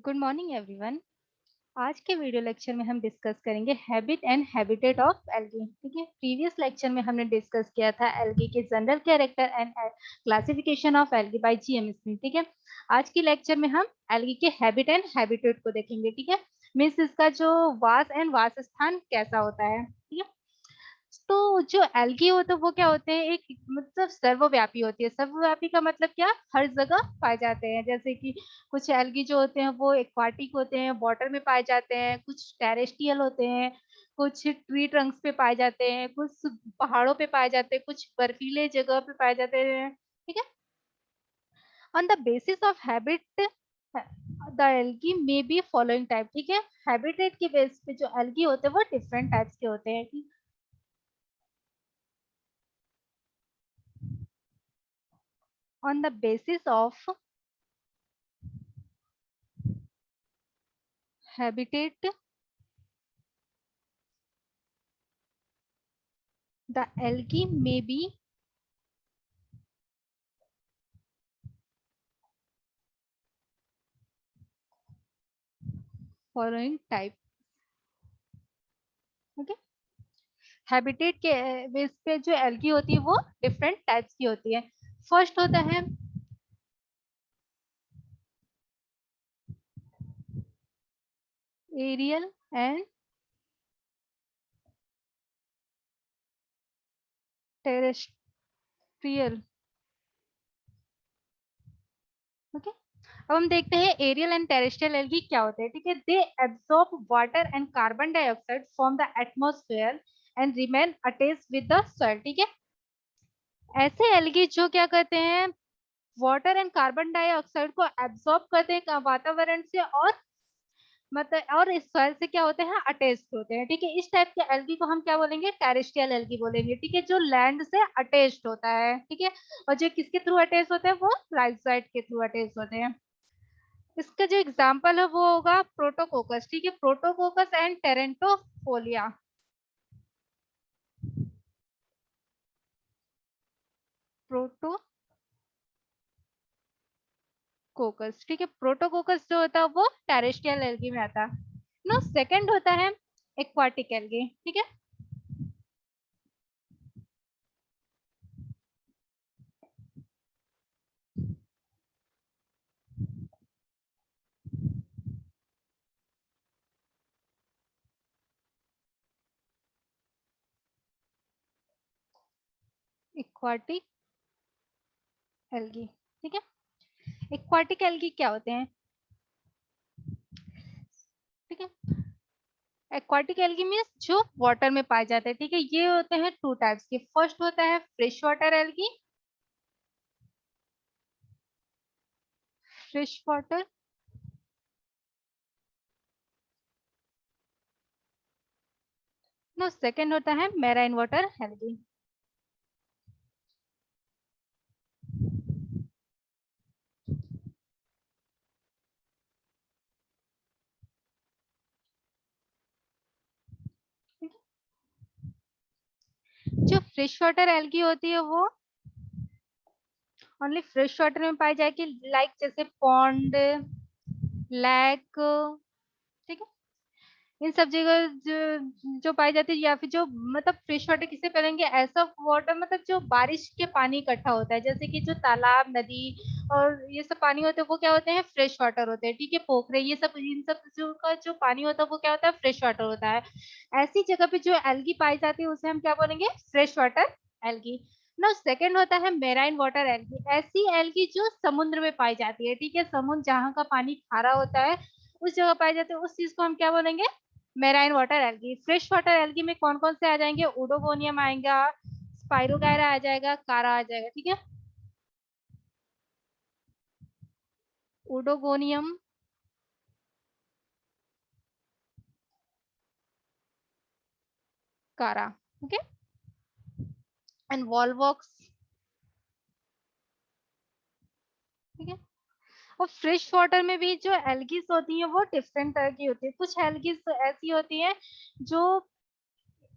Good morning everyone. आज के video lecture में हम डिस्कस करेंगे habit and habitat of algae. ठीक है, प्रीवियस लेक्चर में हमने डिस्कस किया था एल्गी के general character and classification of algae by GM Smith. ठीक है, आज की लेक्चर में हम एल्गी के हैबिट एंड हैबिटेट को देखेंगे। ठीक है, मीन्स इसका जो वास एंड वासस्थान कैसा होता है। ठीक है, तो जो एल्गी होते हैं वो क्या होते हैं, एक मतलब सर्वव्यापी होती है। सर्वव्यापी का मतलब क्या, हर जगह पाए जाते हैं। जैसे कि कुछ एल्गी जो होते हैं वो एक्वाटिक होते हैं, वाटर में पाए जाते हैं, कुछ टेरेस्ट्रियल होते हैं, कुछ ट्री ट्रंक्स पे पाए जाते हैं, कुछ पहाड़ों पे पाए जाते हैं, कुछ बर्फीले जगह पे पाए जाते हैं। ठीक है, on the basis of habit the algae may be following type. ठीक है, हैबिटेट के बेस पे जो एल्गी होते हैं वो डिफरेंट टाइप्स के होते हैं। on the basis of habitat the algae may be following type। Okay, habitat के बेस पे जो एल्गी होती है वो डिफरेंट टाइप्स की होती है। फर्स्ट होता है एरियल एंड टेरेस्ट्रियल। ओके, अब हम देखते हैं एरियल एंड टेरेस्ट्रियल एल्गी क्या होते हैं। ठीक है, they absorb water and carbon dioxide from the atmosphere and remain attached with the soil. ठीक है, ऐसे एल्गी जो क्या करते हैं, वाटर एंड कार्बन डाइऑक्साइड को एब्सॉर्ब करते हैं वातावरण से, और मतलब और इस सॉइल से क्या होते हैं, अटैच्ड होते हैं। ठीक है, इस टाइप के एल्गी को हम क्या बोलेंगे, टेरेस्ट्रियल एल्गी बोलेंगे। ठीक है, जो लैंड से अटैच्ड होता है। ठीक है, और जो किसके थ्रू अटैच होते हैं, वो राइजोइट के थ्रू अटैच होते हैं। इसका जो एग्जांपल है वो होगा प्रोटोकोकस। ठीक है, प्रोटोकोकस एंड टेरेंटोफोलिया। प्रोटोकोकस, ठीक है, प्रोटोकोकस जो होता है वो टेरेस्ट्रियल एल्गी में आता है। नो, सेकंड होता है एक्वाटिक एल्गी। ठीक है, एक्वाटिक एल्गी। ठीक है, एक्वाटिक एल्गी क्या होते हैं। ठीक है, एक्वाटिक एल्गी मीन्स जो वाटर में पाए जाते हैं। ठीक है, ये होते हैं टू टाइप्स के। फर्स्ट होता है fresh water algae. Fresh water, no, second होता है मैराइन वाटर एल्गी। जो फ्रेश वाटर एल्गी होती है वो ओनली फ्रेश वाटर में पाई जाएगी, लाइक जैसे पॉन्ड, लेक। ठीक है, इन सब जगह जो पाई जाती है, या फिर जो मतलब फ्रेश वाटर किसे करेंगे, ऐसा वाटर मतलब जो बारिश के पानी इकट्ठा होता है, जैसे कि जो तालाब, नदी और ये सब पानी होते हैं वो क्या होते हैं, फ्रेश वाटर होते हैं। ठीक है, पोखरे, ये सब, इन सब जो का जो पानी होता है वो क्या होता है, फ्रेश वाटर होता है। ऐसी जगह पे जो एल्गी पाई जाती है उसे हम क्या बोलेंगे, फ्रेश वाटर एल्गी। ना, सेकंड होता है मेराइन वाटर एल्गी। ऐसी एल्गी जो समुद्र में पाई जाती है। ठीक है, समुद्र जहाँ का पानी खारा होता है उस जगह पाई जाती है, उस चीज को हम क्या बोलेंगे, marine water algae. Fresh water algae में कौन कौन से आ जाएंगे, ओडोगोनियम आएगा, स्पाइरोगायरा आ जाएगा, कारा आ जाएगा। ठीक है, ओडोगोनियम, कारा। Okay, and Volvox. ठीक है, और फ्रेश वाटर में भी जो एल्गीज होती है वो डिफरेंट तरह की होती है। कुछ एल्गीज ऐसी होती है जो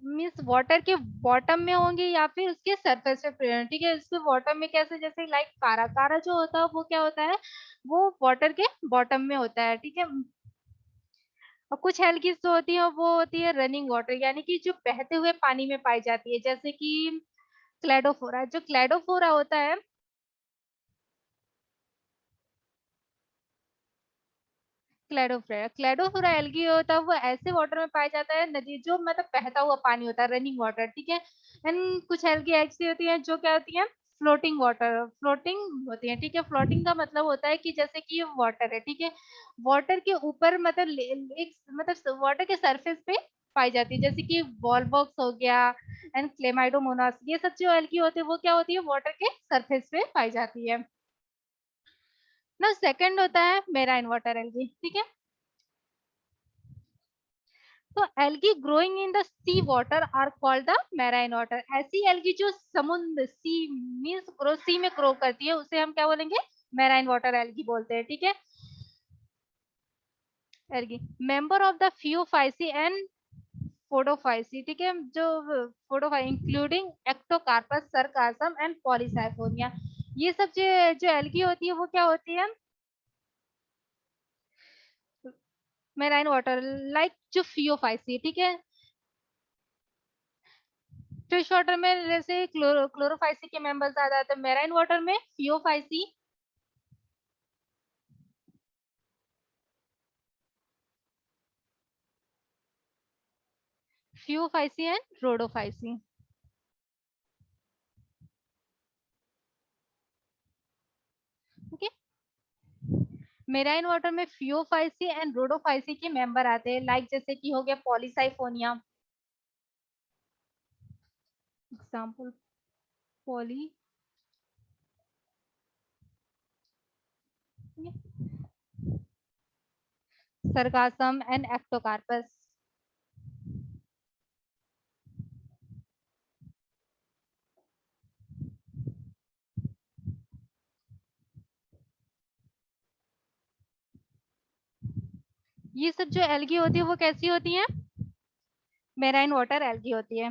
मीन्स वाटर के बॉटम में होंगे या फिर उसके सरफेस पे। ठीक है, इसके बॉटम में कैसे, जैसे लाइक कारा। कारा जो होता है वो क्या होता है, वो वाटर के बॉटम में होता है, ठीक है। और कुछ एल्गीज जो होती है वो होती है रनिंग वाटर, यानी कि जो बहते हुए पानी में पाई जाती है, जैसे कि क्लेडोफोरा। जो क्लेडोफोरा होता है, क्लेडोफोरा क्लेडोफोरा एल्गी होता है, वो ऐसे वाटर में पाया जाता है, नदी जो मतलब बहता हुआ पानी होता है, रनिंग वाटर, ठीक है। एंड कुछ एल्गी ऐसी होती है जो क्या होती है, फ्लोटिंग वाटर, फ्लोटिंग होती है, ठीक है। फ्लोटिंग का मतलब होता है कि जैसे कि वाटर है, ठीक है, वाटर के ऊपर मतलब एक मतलब वाटर के सरफेस पे पाई जाती है, जैसे कि वॉलबॉक्स हो गया एंड क्लेमाइडोमोनास। ये सब जो एल्गी होती है वो क्या होती है, वाटर के सरफेस पे पाई जाती है ना। सेकंड होता है मेराइन वाटर एल्गी, ठीक है। तो algae growing in the sea water are called the marine water. ऐसी एल्गी जो समुद्र, सी मींस ग्रो, सी में ग्रो करती है, उसे हम क्या बोलेंगे, मैराइन वाटर एल्गी बोलते हैं, ठीक है। Algae member of the Phaeophyceae and Rhodophyceae, ठीक है। जो rhodophyte including Ectocarpus, Sargassum and Polysiphonia. ये सब जो एल्गी होती है वो क्या होती है, मैराइन वाटर, लाइक जो फियोफाइसी, ठीक है। फिश वाटर में जैसे क्लोरोफाइसी के मेंबर्स आ जाते हैं, मेराइन वाटर में Phaeophyceae, Phaeophyceae and Rhodophyceae, okay. Marine water में फियोफाइसी एंड रोडोफाइसी के मेंबर आते हैं, लाइक जैसे कि हो गया Polysiphonia, example poly, sargassum and Ectocarpus. ये सब जो एल्गी होती है वो कैसी होती है, मेराइन वाटर एल्गी होती है।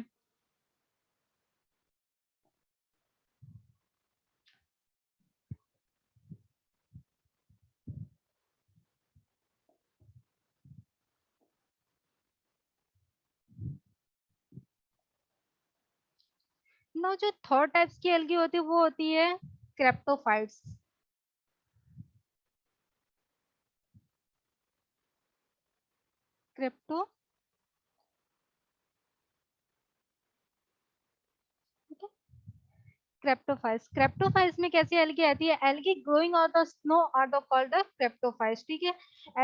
नो, जो थर्ड टाइप्स की एल्गी होती है वो होती है क्रेप्टोफाइट्स, क्रेप्टो, क्रेप्टोफाइट्स। क्रेप्टोफाइट्स में कैसी एल्गी आती है, algae growing on the snow are the called the cryptophytes, ठीक है।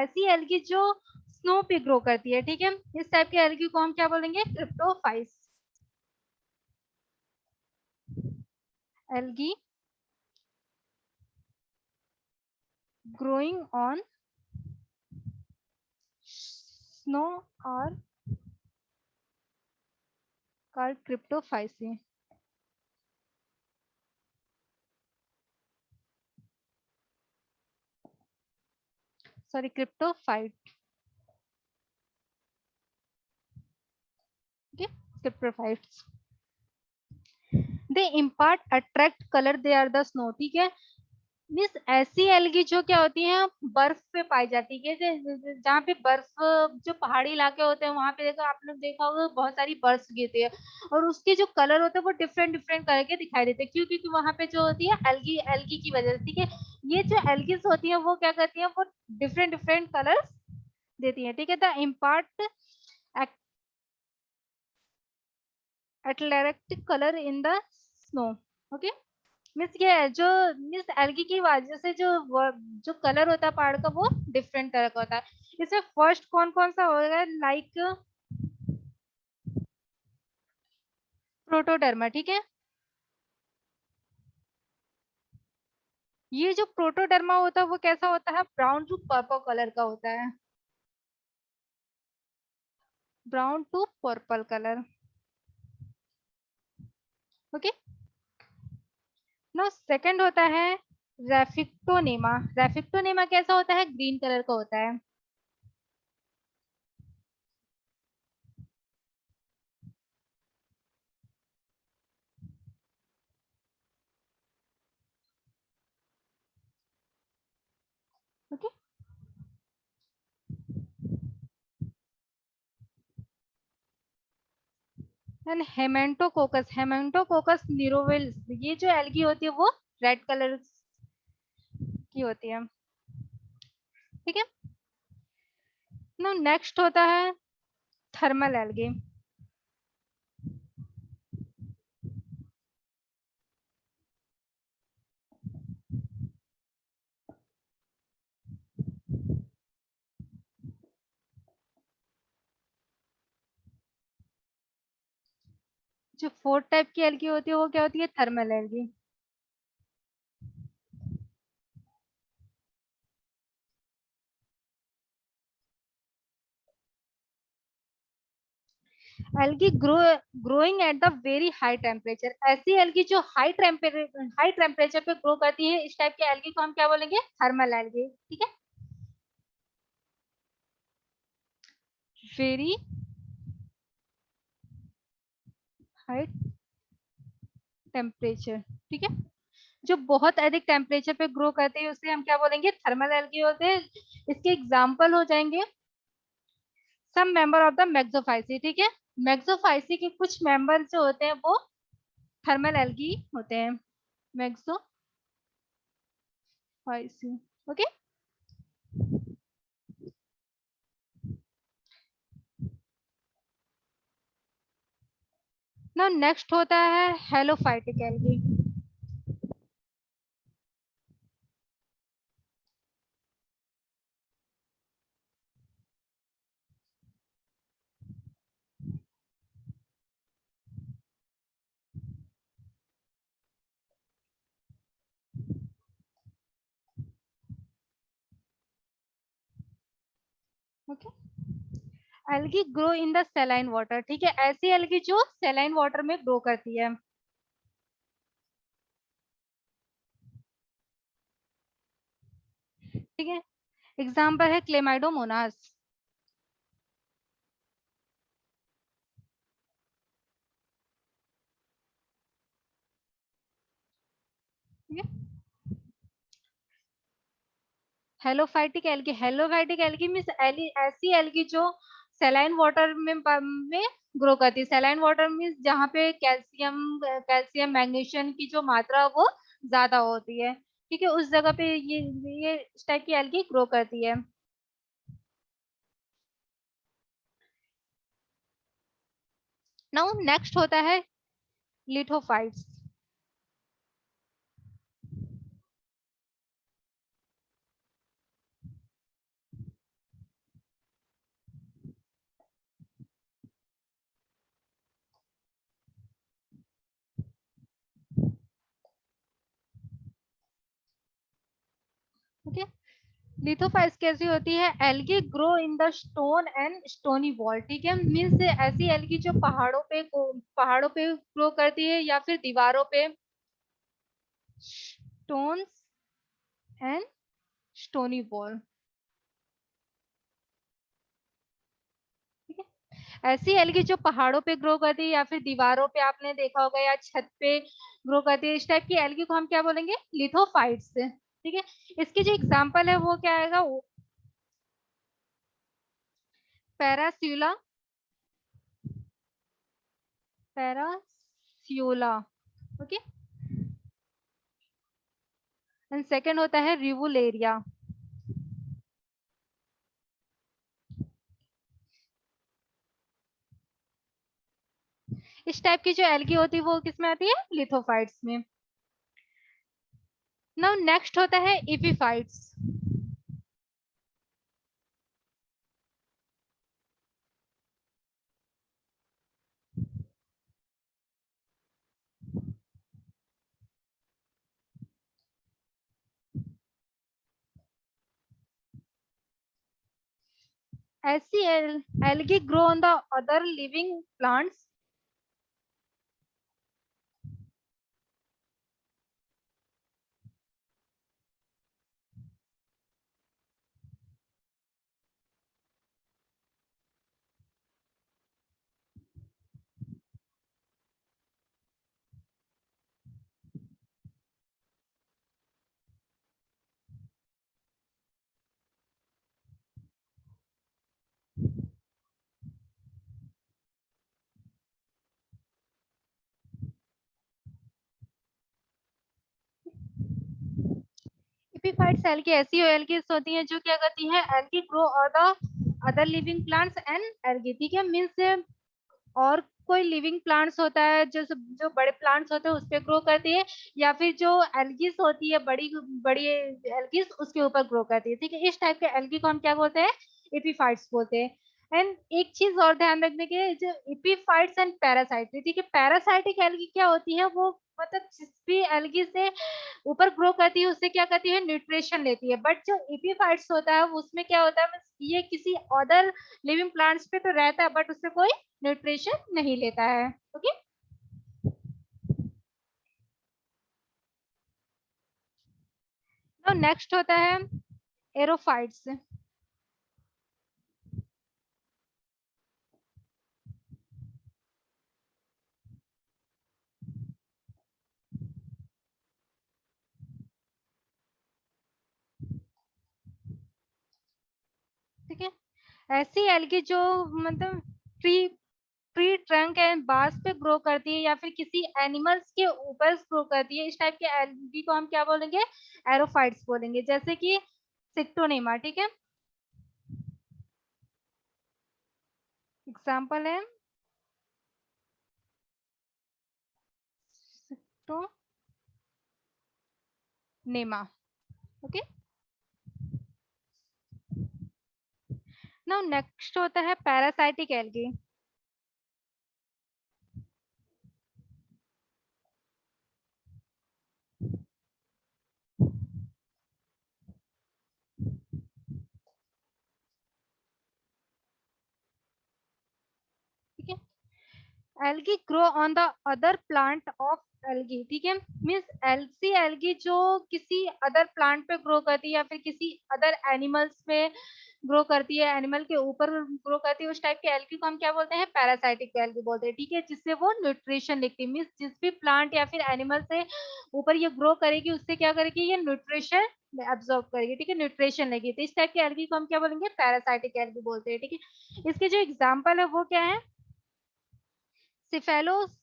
ऐसी एल्गी जो स्नो पे ग्रो करती है, ठीक है, इस टाइप की एल्गी को हम क्या बोलेंगे, cryptophytes. Algae growing on snow are called cryptophyceae, sorry cryptophyte, ठीक है, cryptophytes. They impart attract colour, they are the snow, ठीक है। मीन्स ऐसी एल्गी जो क्या होती है, बर्फ पे पाई जाती है, जहाँ पे बर्फ, जो पहाड़ी इलाके होते हैं वहां पे देखो, आपने देखा होगा बहुत सारी बर्फ गिरती है, और उसके जो कलर होते हैं वो डिफरेंट डिफरेंट कलर के दिखाई देते हैं, क्यों, क्योंकि वहां पे जो होती है एल्गी, एल्गी की वजह से, ठीक है। ये जो एल्गीज होती है वो क्या करती है, वो डिफरेंट डिफरेंट कलर्स देती है, ठीक है। The impart attractive colour in the snow, okay. Means ये है जो, मीन्स एल्गी की वजह से जो जो कलर होता है पहाड़ का वो डिफरेंट तरह का होता है। इसमें फर्स्ट कौन कौन सा होगा, लाइक प्रोटोडर्मा, ठीक है। ये जो प्रोटोडर्मा होता है वो कैसा होता है, ब्राउन टू पर्पल कलर का होता है, brown to purple colour, okay. No, second होता है रेफिक्टोनेमा। रेफिक्टोनेमा कैसा होता है, ग्रीन कलर का होता है, एंड हेमेंटोकोकस निरोविल्स, ये जो एल्गी होती है वो रेड कलर की होती है, ठीक है। ना नेक्स्ट होता है थर्मल एल्गी। जो फोर्थ टाइप की एल्गी होती है वो क्या होती है, thermal algae. Algae growing at the very high temperature, ऐसी एल्गी जो हाई टेम्परेचर पे ग्रो करती है, इस टाइप के एल्गी को हम क्या बोलेंगे, थर्मल एल्गी, ठीक है। वेरी हाई टेम्परेचर, ठीक है, जो बहुत अधिक टेम्परेचर पे ग्रो करते हैं उसे हम क्या बोलेंगे, थर्मल एल्गी होते हैं। इसके एग्जाम्पल हो जाएंगे सम मेंबर ऑफ द मैक्सोफाइसी, ठीक है। मैक्सोफाइसी के कुछ मेंबर जो होते हैं वो थर्मल एल्गी होते हैं, मैक्सोफाइसी, ओके। ना नेक्स्ट होता है halophytic algae. Okay, algae grow in the saline water, ठीक है, ऐसी एल्गी जो सेलाइन वाटर में ग्रो करती है, ठीक है। एग्जाम्पल है क्लेमाइडोमोनास, ठीक है। हेलोफाइटिक एल्गी मीन्स ऐसी एल्गी जो सेलाइन वाटर में ग्रो करती है। सेलाइन वाटर मीन्स जहाँ पे कैल्शियम मैग्नीशियम की जो मात्रा वो ज्यादा होती है, ठीक है, उस जगह पे ये इस टाइप की एल्गी ग्रो करती है। नाउ नेक्स्ट होता है लिथोफाइट्स, ओके। लिथोफाइट्स कैसी होती है, algae grow in the stone and stony wall, ठीक है, मीन्स ऐसी एल्गी जो पहाड़ों पे ग्रो करती है या फिर दीवारों पे, स्टोन्स एंड स्टोनी वॉल, ठीक है। ऐसी एल्गी जो पहाड़ों पे ग्रो करती है या फिर दीवारों पे आपने देखा होगा या छत पे ग्रो करती है, इस टाइप की एल्गी को हम क्या बोलेंगे, लिथोफाइट्स, ठीक है। इसकी जो एग्जांपल है वो क्या आएगा, पैरास्यूला, पैरास्यूला, ओके। एंड सेकंड होता है रिवुलेरिया। इस टाइप की जो एल्गी होती है वो किसमें आती है, लिथोफाइट्स में। नाउ नेक्स्ट होता है इपिफाइट्स। ऐसी algae grow on the other living plants, epiphytes algae ऐसी एल्गीज होती हैं जो क्या करती हैं, एल्गी ग्रो और the other living plants and algae, ठीक है, मीन्स और कोई लिविंग प्लांट्स होता है जो जो बड़े प्लांट्स होते हैं उस पे ग्रो करती है, या फिर जो एल्गीज होती है बड़ी बड़ी एल्गीज उसके ऊपर ग्रो करती है, ठीक है। इस टाइप के एल्गी को हम क्या बोलते हैं, एपीफाइट्स बोलते हैं। एंड एक चीज और ध्यान रखने के, जो एपीफाइट्स एंड पैरासाइट, ठीक है, पैरासाइटिक एल्गी क्या होती है, वो मतलब जिस भी एल्गी से ऊपर ग्रो करती है उससे क्या करती है, न्यूट्रिशन लेती है। बट जो एपीफाइट्स होता है उसमें क्या होता है, ये किसी अदर लिविंग प्लांट्स पे तो रहता है बट उससे कोई न्यूट्रिशन नहीं लेता है। ओके, तो नेक्स्ट होता है एरोफाइट्स। ठीक है, ऐसी एल्गी जो मतलब ट्री ट्री ट्रंक एंड बास पे ग्रो करती है या फिर किसी एनिमल्स के ऊपर ग्रो करती है, इस टाइप के एल्गी को हम क्या बोलेंगे, एरोफाइट्स बोलेंगे। जैसे कि सिक्टोनेमा, ठीक है, एग्जांपल है सिक्टोनेमा। ओके, नाउ नेक्स्ट होता है पैरासाइटिक एल्गी। ठीक है, algae grow on the other plant of algae, ठीक है, मीन्स एल्सी एल्गी जो किसी अदर प्लांट पे ग्रो करती है या फिर किसी अदर एनिमल्स पे ग्रो करती है, एनिमल के ऊपर ग्रो करती है, उस टाइप के एल्गी को हम क्या बोलते हैं, पैरासाइटिक एल्गी बोलते हैं। ठीक है, जिससे वो न्यूट्रिशन लेती है, मीन्स जिस भी प्लांट या फिर एनिमल से ऊपर ये ग्रो करेगी उससे क्या करेगी, ये न्यूट्रिशन एब्जॉर्ब करेगी, ठीक है, न्यूट्रिशन लेगी। तो इस टाइप के एल्गी को हम क्या बोलेंगे, पैरासाइटिक एल्गी बोलते हैं। ठीक है, इसके जो एग्जाम्पल है वो क्या है, सिफेलोस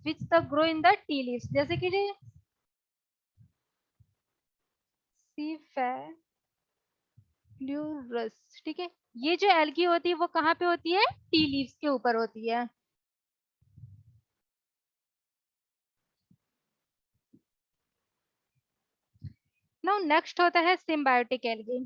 which the grow in the tea leaves, जैसे कि सिफेल्यूरस, ठीक है, ये जो एल्गी होती है वो कहाँ पे होती है, टी लीव्स के ऊपर होती है। नाउ नेक्स्ट होता है सिम्बायोटिक एल्गी।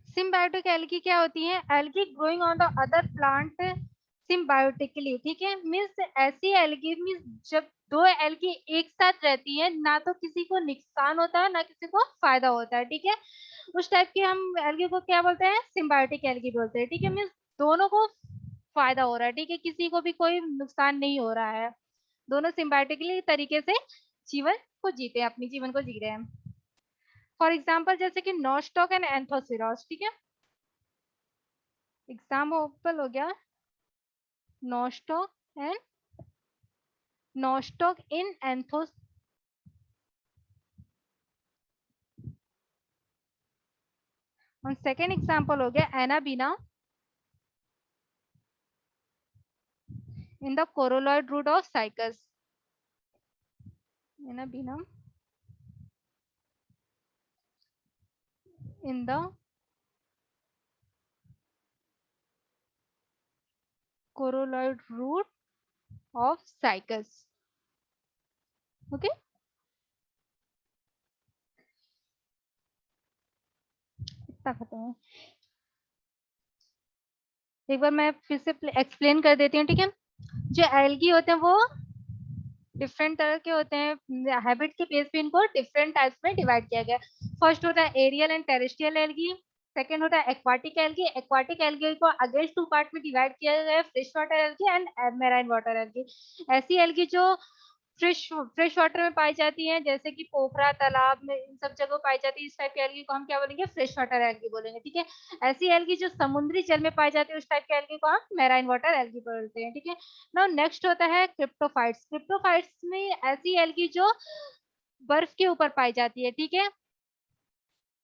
सिम्बायोटिक एल्गी क्या होती है, algae growing on the other plant symbiotically, ठीक है, मीन्स ऐसी एल्गी मीन्स जब दो एल्गी एक साथ रहती है ना तो किसी को नुकसान होता है ना किसी को फायदा होता है। ठीक है, उस टाइप की हम एल्गी को क्या बोलते हैं, सिम्बायोटिक एल्गी बोलते हैं। ठीक है, मीन्स दोनों को फायदा हो रहा है, ठीक है, किसी को भी कोई नुकसान नहीं हो रहा है, दोनों सिम्बायोटिकली तरीके से जीवन को जीते हैं, अपनी जीवन को जी रहे हैं। फॉर एग्जाम्पल जैसे कि नॉस्टॉक एंड एंथोसिरॉस, ठीक है, एग्जाम्पल हो गया Nostoc and Nostoc in Anthoceros. और सेकेंड एग्जाम्पल हो गया Anabaena in the coralloid root of Cycas, Anabaena in the coralloid root of Cycas. Okay, इतना खत्म है। एक बार मैं फिर से एक्सप्लेन कर देती हूँ। ठीक है, जो एल्गी होते हैं वो डिफरेंट तरह के होते हैं, हैबिट के बेस पे इनको डिफरेंट टाइप्स में डिवाइड किया गया। फर्स्ट होता है aerial and terrestrial algae, second होता है एक्वाटिक एल्गी। एक्वाटिक एल्गी को अगेंस्ट टू पार्ट में डिवाइड किया गया है, fresh water algae and marine water algae. ऐसी एल्गी जो फ्रेश वाटर में पाई जाती हैं, जैसे कि पोखरा तालाब में, इन सब जगह पाई जाती है। इस टाइप की एल्गी को हम क्या बोलेंगे, फ्रेश वाटर एल्गी बोलेंगे। ठीक है, ऐसी एल्गी जो समुद्री जल में पाई जाती है उस टाइप की एल्गी को हम मैराइन वाटर एल्गी बोलते हैं। ठीक है, नाउ नेक्स्ट होता है क्रिप्टोफाइट्स। क्रिप्टोफाइट्स में ऐसी एल्गी जो बर्फ के ऊपर पाई जाती है। ठीक है,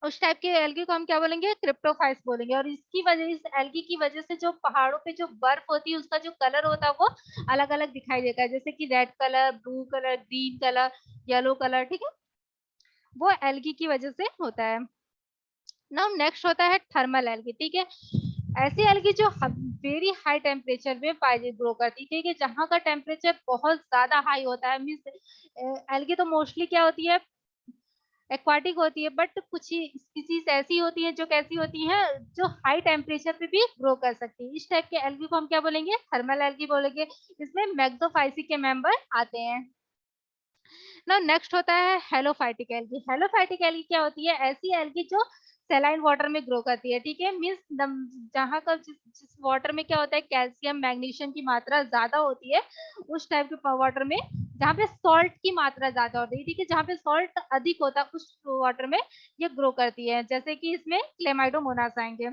उस टाइप के एल्गी को हम क्या बोलेंगे, क्रिप्टोफाइट्स बोलेंगे। और इसकी वजह, इस एल्गी की वजह से जो पहाड़ों पे जो बर्फ होती है उसका जो कलर होता है वो अलग अलग दिखाई देता है, जैसे कि red colour, blue colour, green colour, yellow colour. ठीक है, वो एल्गी की वजह से होता है। नाउ नेक्स्ट होता है थर्मल एल्गी। ठीक है, ऐसी एल्गी जो वेरी हाई टेम्परेचर में पाई ग्रो करती है। ठीक है, जहाँ का टेम्परेचर बहुत ज्यादा हाई होता है। मीन्स एल्गी तो मोस्टली क्या होती है, एक्वाटिक होती है, बट कुछ ही स्पीसीज ऐसी होती है जो कैसी होती है, जो हाई टेम्परेचर पे भी ग्रो कर सकती है। इस टाइप के एल्गी को हम क्या बोलेंगे, थर्मल एल्गी बोलेंगे। इसमें मैक्रोफाइसी के मेंबर आते हैं। ना नेक्स्ट होता है हेलोफाइटिक एल्गी। हेलोफाइटिक एल्गी क्या होती है, ऐसी एल्गी जो सेलाइन वाटर में ग्रो करती है। ठीक है, मीन्स जहाँ का जिस वाटर में क्या होता है, कैल्शियम मैग्नीशियम की मात्रा ज्यादा होती है, उस टाइप के वाटर में जहाँ पे सॉल्ट की मात्रा ज्यादा होती है। ठीक है, जहाँ पे सॉल्ट अधिक होता है उस वाटर में ये ग्रो करती है, जैसे कि इसमें क्लेमाइडोमोनास आएंगे।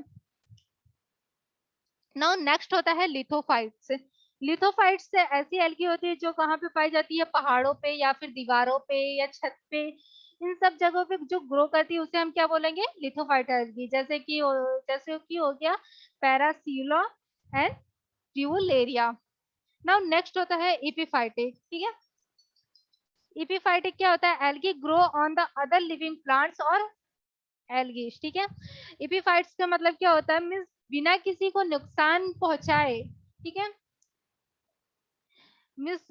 नाउ नेक्स्ट होता है लिथोफाइट्स। लिथोफाइट्स से ऐसी एल्गी होती है जो कहाँ पे पाई जाती है, पहाड़ों पे या फिर दीवारों पे या छत पे, इन सब जगहों पे जो ग्रो करती है उसे हम क्या बोलेंगे, लिथोफाइट एल्गी। जैसे कि हो गया पैरासीला एंड ट्यूलेरिया। नाउ नेक्स्ट होता है एपिफाइटिक। ठीक है, एपिफाइटिक क्या होता है, algae grow on the other living plants और एल्गी। ठीक है, एपिफाइट्स का मतलब क्या होता है, मीन्स बिना किसी को नुकसान पहुंचाए। ठीक है, मीन्स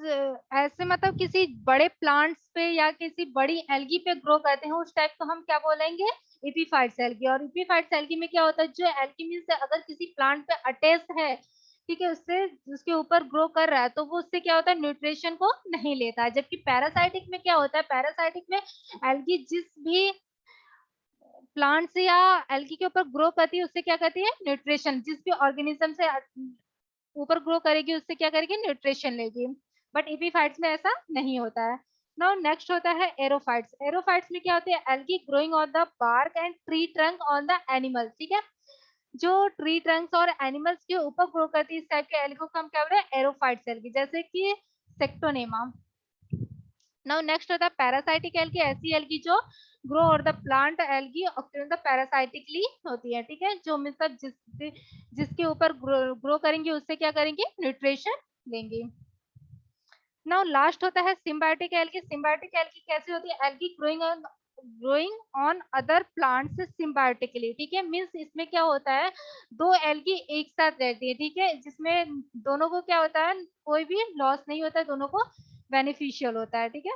ऐसे मतलब किसी बड़े प्लांट्स पे या किसी बड़ी एल्गी पे ग्रो करते हैं, उस टाइप को हम क्या बोलेंगे, एपिफाइट्स एल्गी। और एपिफाइट्स एल्गी में क्या होता है, जो एल्गी मीन्स अगर किसी प्लांट पे अटैच है, ठीक है, उससे उसके ऊपर ग्रो कर रहा है, तो वो उससे क्या होता है, न्यूट्रिशन को नहीं लेता है। जबकि पैरासाइटिक में क्या होता है, पैरासाइटिक में एल्गी जिस भी प्लांट से या एल्गी के ऊपर ग्रो करती है उससे क्या करती है, न्यूट्रिशन, जिस भी ऑर्गेनिज्म से ऊपर ग्रो करेगी उससे क्या करेगी, न्यूट्रिशन लेगी। बट एपीफाइट्स में ऐसा नहीं होता है। नाउ नेक्स्ट होता है एरोफाइट्स। एरोफाइट्स में क्या होते हैं, algae growing on the bark and tree trunk on the animals. ठीक है, जो ट्री ट्रंक्स और एनिमल्स के ऊपर ग्रो करती है इस टाइप के एल्गी को हम क्या बोल रहे हैं, एरोफाइट्स एल्गी, जैसे कि सेक्टोनेमा। नाउ नेक्स्ट होता है पैरासाइटिक एल्गी। ऐसी एल्गी जो ग्रो और द प्लांट एल्गी ऑक्टेन पैरासाइटिकली होती है। ठीक है, जो मतलब जिसके ऊपर ग्रो करेंगे उससे क्या करेंगे, न्यूट्रिशन लेंगे। नाउ लास्ट होता है सिम्बायोटिक एल्गी। सिम्बायोटिक एल्गी कैसी होती है, algae growing on other plants symbiotically. ठीक है, मीन्स इसमें क्या होता है, दो एल्गी एक साथ रहती है। ठीक है, जिसमें दोनों को क्या होता है, कोई भी लॉस नहीं होता है, दोनों को बेनिफिशियल होता है। ठीक है,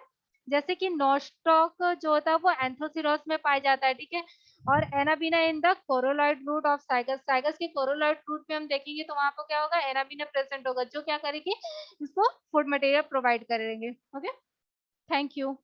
जैसे कि नोस्टॉक जो होता है वो एंथोसिरोस में पाया जाता है। ठीक है, और Anabaena in the coralloid root of Cycas. Cycas के कोरोलॉइड रूट में हम देखेंगे तो वहां पर क्या होगा, एनाबीना प्रेजेंट होगा, जो क्या करेगी, इसको फूड मटेरियल प्रोवाइड करेंगे। Okay, thank you.